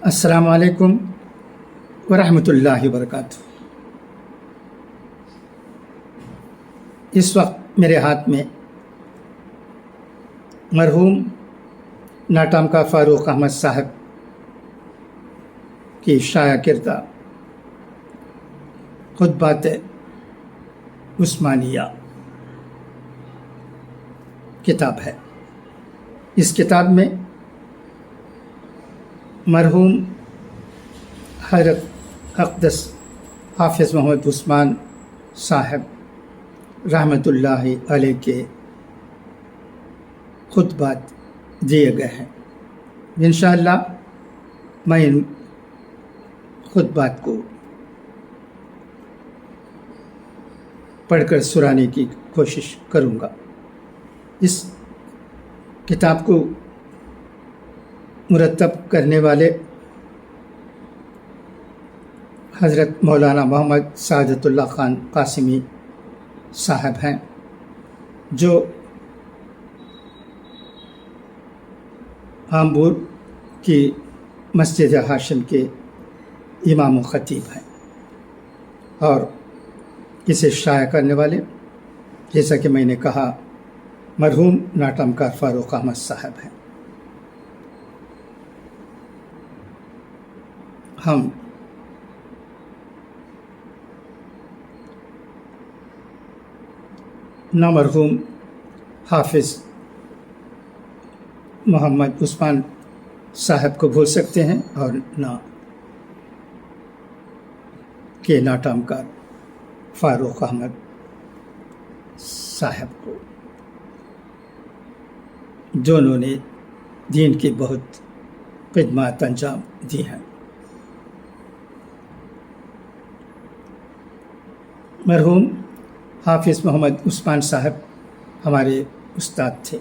السلام علیکم ورحمۃ اللہ وبرکاتہ۔ اس وقت میرے ہاتھ میں مرحوم ناٹامکا فاروق احمد صاحب کی شائع کردہ خطبات عثمانیہ کتاب ہے۔ اس کتاب میں مرحوم حضرت اقدس حافظ محمد عثمان صاحب رحمۃ اللہ علیہ کے خطبات دیے گئے ہیں۔ انشاءاللہ میں ان خطبات کو پڑھ کر سنانے کی کوشش کروں گا۔ اس کتاب کو مرتب کرنے والے حضرت مولانا محمد سعادت اللہ خان قاسمی صاحب ہیں، جو آمبور کی مسجد ہاشم کے امام و خطیب ہیں، اور اسے شائع کرنے والے، جیسا کہ میں نے کہا، مرحوم ناٹامکا فاروق احمد صاحب ہیں۔ ہم نہ مرحوم حافظ محمد عثمان صاحب کو بھول سکتے ہیں اور نہ کہ ناٹامکا فاروق احمد صاحب کو۔ دونوں نے دین کی بہت خدمات انجام دی ہیں۔ مرحوم حافظ محمد عثمان صاحب ہمارے استاد تھے۔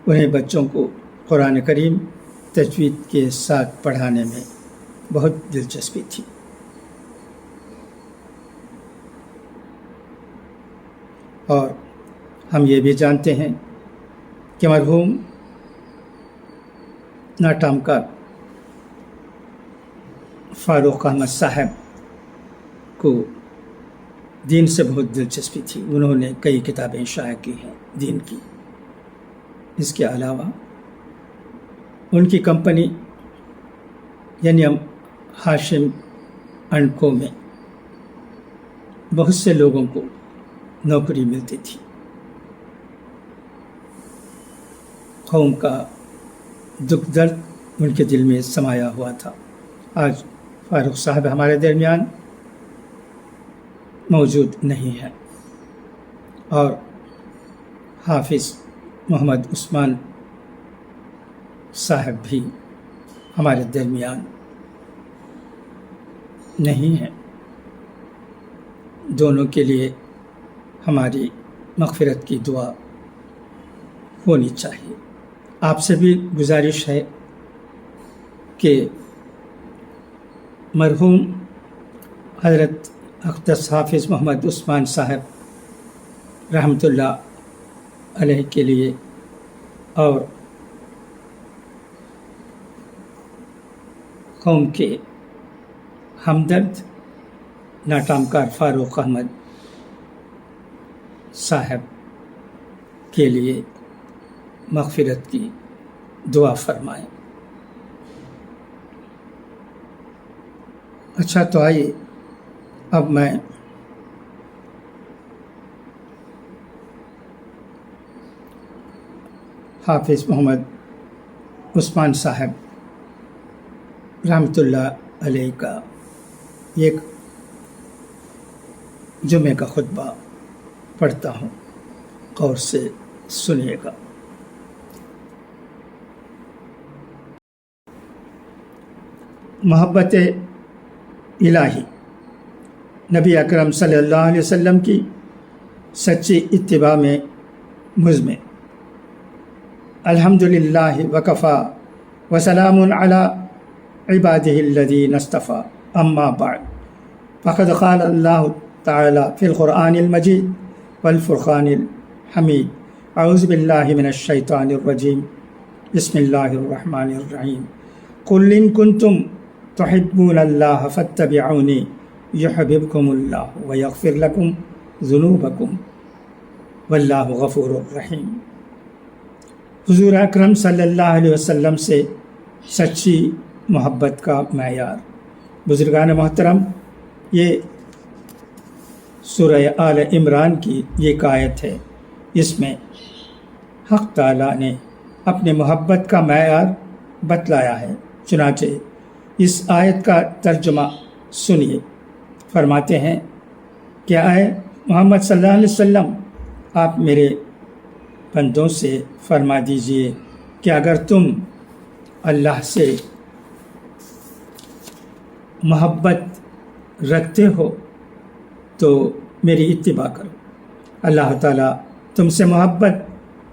انہیں بچوں کو قرآن کریم تجوید کے ساتھ پڑھانے میں بہت دلچسپی تھی۔ اور ہم یہ بھی جانتے ہیں کہ مرحوم ناٹامکا فاروق احمد صاحب کو دین سے بہت دلچسپی تھی۔ انہوں نے کئی کتابیں شائع کی ہیں دین کی۔ اس کے علاوہ ان کی کمپنی یعنی ہاشم اینڈ کو میں بہت سے لوگوں کو نوکری ملتی تھی۔ قوم کا دکھ درد ان کے دل میں سمایا ہوا تھا۔ آج فاروق صاحب ہمارے درمیان موجود نہیں ہے، اور حافظ محمد عثمان صاحب بھی ہمارے درمیان نہیں ہے۔ دونوں کے لیے ہماری مغفرت کی دعا ہونی چاہیے۔ آپ سے بھی گزارش ہے کہ مرحوم حضرت اقدس حافظ محمد عثمان صاحب رحمۃ اللہ علیہ کے لیے اور قوم کے ہمدرد ناٹامکا فاروق احمد صاحب کے لیے مغفرت کی دعا فرمائیں۔ اچھا، تو آئیے اب میں حافظ محمد عثمان صاحب رحمۃ اللہ علیہ کا ایک جمعے کا خطبہ پڑھتا ہوں، غور سے سنیے گا۔ محبت الہی نبی اکرم صلی اللہ علیہ وسلم کی سچی اتباع میں مضمر۔ الحمدللہ وکفا وسلام علی عبادہ الذین اصطفیٰ، اما بعد فقد قال اللہ تعالی فی القرآن المجید والفرقان الحمید، اعوذ باللہ من الشیطان الرجیم، بسم اللہ الرحمن الرحیم، قل ان کنتم تحبون اللہ فاتبعونی یحببکم اللہ ویغفر لکم ذنوبکم واللہ غفور الرحیم۔ حضور اکرم صلی اللہ علیہ وسلم سے سچی محبت کا معیار۔ بزرگان محترم، یہ سورہ آل عمران کی ایک آیت ہے، اس میں حق تعالیٰ نے اپنے محبت کا معیار بتلایا ہے۔ چنانچہ اس آیت کا ترجمہ سنیے۔ فرماتے ہیں کہ اے محمد صلی اللہ علیہ وسلم، آپ میرے بندوں سے فرما دیجئے کہ اگر تم اللہ سے محبت رکھتے ہو تو میری اتباع کرو، اللہ تعالیٰ تم سے محبت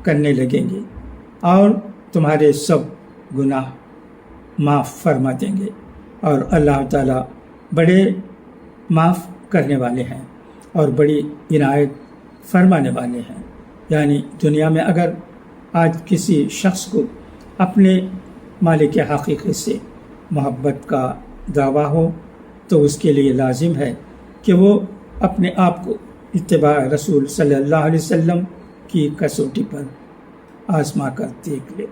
کرنے لگیں گے اور تمہارے سب گناہ معاف فرما دیں گے، اور اللہ تعالیٰ بڑے معاف کرنے والے ہیں اور بڑی عنایت فرمانے والے ہیں۔ یعنی دنیا میں اگر آج کسی شخص کو اپنے مالک حقیقی سے محبت کا دعویٰ ہو تو اس کے لیے لازم ہے کہ وہ اپنے آپ کو اتباع رسول صلی اللہ علیہ وسلم کی کسوٹی پر آزما کر دیکھ لے۔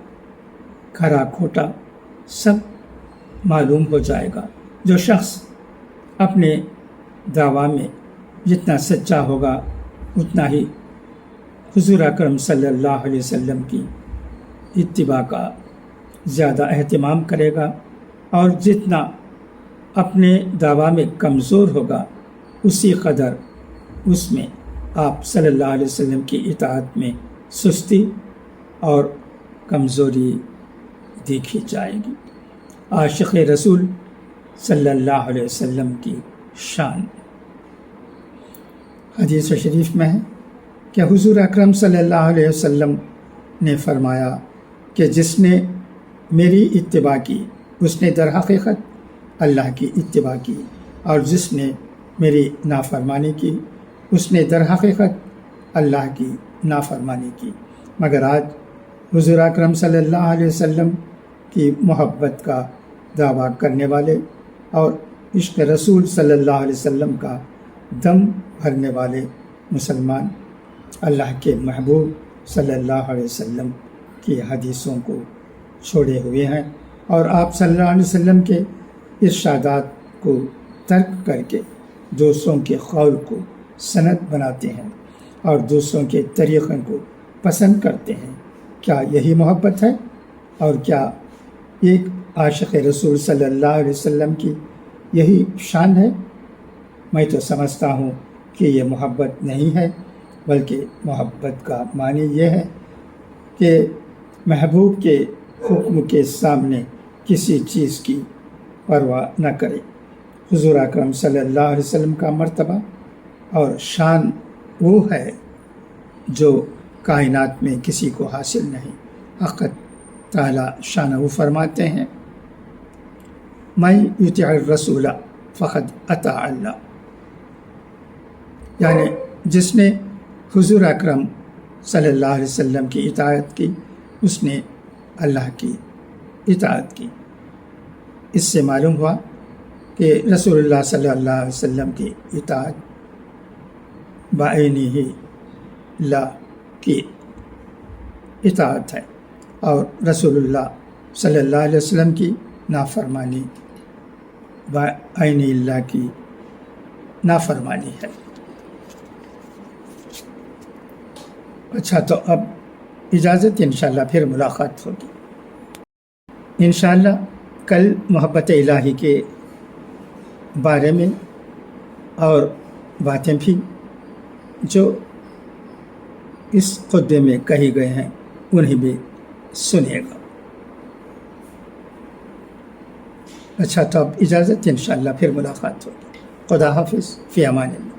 کھرا کھوٹا سب معلوم ہو جائے گا۔ جو شخص اپنے دعویٰ میں جتنا سچا ہوگا اتنا ہی حضور اکرم صلی اللہ علیہ وسلم کی اتباع کا زیادہ اہتمام کرے گا، اور جتنا اپنے دعویٰ میں کمزور ہوگا اسی قدر اس میں آپ صلی اللہ علیہ وسلم کی اطاعت میں سستی اور کمزوری دیکھی جائے گی۔ عاشق رسول صلی اللہ علیہ وسلم کی شان۔ حدیث شریف میں ہے کہ حضور اکرم صلی اللہ علیہ وسلم نے فرمایا کہ جس نے میری اتباع کی اس نے در حقیقت اللہ کی اتباع کی، اور جس نے میری نافرمانی کی اس نے در حقیقت اللہ کی نافرمانی کی۔ مگر آج حضور اکرم صلی اللہ علیہ وسلم کی محبت کا دعویٰ کرنے والے اور عشق رسول صلی اللہ علیہ وسلم کا دم بھرنے والے مسلمان اللہ کے محبوب صلی اللہ علیہ وسلم کی حدیثوں کو چھوڑے ہوئے ہیں، اور آپ صلی اللہ علیہ وسلم کے ارشادات کو ترک کر کے دوسروں کے قول کو سند بناتے ہیں اور دوسروں کے طریقوں کو پسند کرتے ہیں۔ کیا یہی محبت ہے؟ اور کیا ایک عاشق رسول صلی اللہ علیہ وسلم کی یہی شان ہے؟ میں تو سمجھتا ہوں کہ یہ محبت نہیں ہے، بلکہ محبت کا معنی یہ ہے کہ محبوب کے حکم کے سامنے کسی چیز کی پرواہ نہ کرے۔ حضور اکرم صلی اللہ علیہ وسلم کا مرتبہ اور شان وہ ہے جو کائنات میں کسی کو حاصل نہیں۔ حق تعالی شانہ فرماتے ہیں من یطع الرسول فقد اطاع اللہ، یعنی جس نے حضور اکرم صلی اللہ علیہ وسلم کی اطاعت کی اس نے اللہ کی اطاعت کی۔ اس سے معلوم ہوا کہ رسول اللہ صلی اللہ علیہ وسلم کی اطاعت بعینی ہی اللہ کی اطاعت ہے، اور رسول اللہ صلی اللہ علیہ وسلم کی نافرمانی بعین اللہ کی نافرمانی ہے۔ اچھا، تو اب اجازت، انشاءاللہ پھر ملاقات ہوگی۔ انشاءاللہ کل محبت الہی کے بارے میں اور باتیں بھی جو اس خطبے میں کہی گئے ہیں انہیں بھی سنیے گا۔ اچھا، تو اب اجازت، انشاءاللہ پھر ملاقات ہوگی۔ خدا حافظ، فی امان اللہ۔